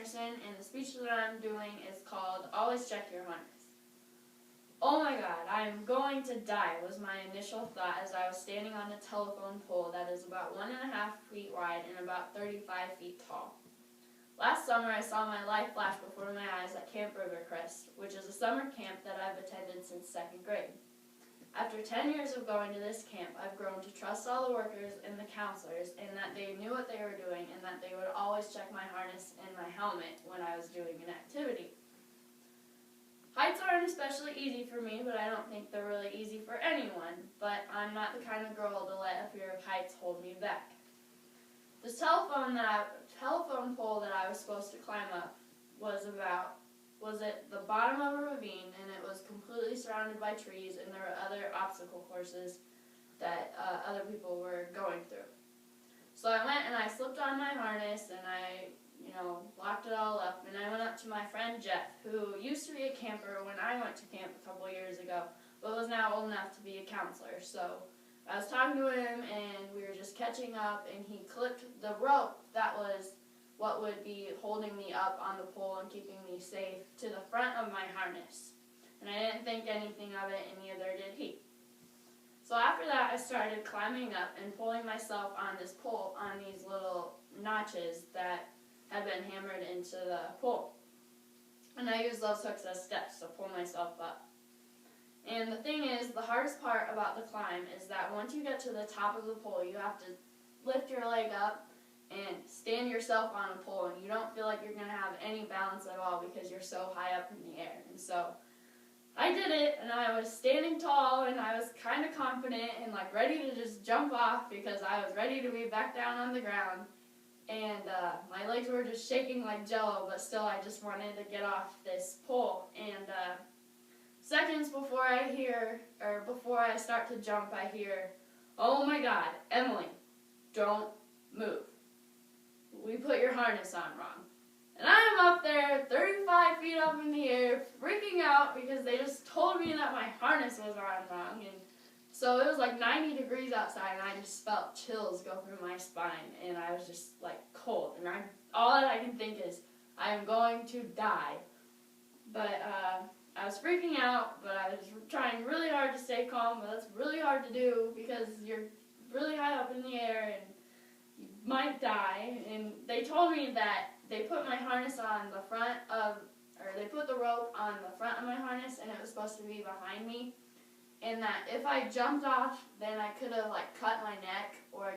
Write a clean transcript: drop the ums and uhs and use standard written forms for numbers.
Anderson, and the speech that I'm doing is called Always Check Your Harness. Oh my God, I am going to die was my initial thought as I was standing on a telephone pole that is about 1.5 feet wide and about 35 feet tall. Last summer, I saw my life flash before my eyes at Camp Rivercrest, which is a summer camp that I've attended since 2nd grade. After 10 years of going to this camp, I've grown to trust all the workers and the counselors, and that they knew what they were doing and that they would always check my harness and my helmet when I was doing an activity. Heights aren't especially easy for me, but I don't think they're really easy for anyone, but I'm not the kind of girl to let a fear of heights hold me back. This telephone pole that I was supposed to climb up was at the bottom of a ravine, and it was completely surrounded by trees, and there were other obstacle courses that other people were going through. So I went and I slipped on my harness, and I locked it all up, and I went up to my friend Jeff, who used to be a camper when I went to camp a couple years ago, but was now old enough to be a counselor. So I was talking to him, and we were just catching up, and he clipped the rope that was what would be holding me up on the pole and keeping me safe to the front of my harness. And I didn't think anything of it, and neither did he. So after that, I started climbing up and pulling myself on this pole on these little notches that had been hammered into the pole. And I used those hooks as steps to pull myself up. And the thing is, the hardest part about the climb is that once you get to the top of the pole, you have to lift your leg up and stand yourself on a pole, and you don't feel like you're going to have any balance at all because you're so high up in the air. And so I did it, and I was standing tall, and I was kind of confident and ready to just jump off because I was ready to be back down on the ground. And my legs were just shaking like jello, but still I just wanted to get off this pole. And seconds before I start to jump, I hear, "Oh my God, Emily, don't move. We put your harness on wrong." And I'm up there, 35 feet up in the air, freaking out because they just told me that my harness was on wrong. And so it was 90 degrees outside, and I just felt chills go through my spine, and I was just cold. And all that I can think is, I am going to die. But I was freaking out, but I was trying really hard to stay calm, but that's really hard to do because you're really high up in the air and you might die. And they told me that they put my harness on the they put the rope on the front of my harness, and it was supposed to be behind me. And that if I jumped off, then I could have cut my neck or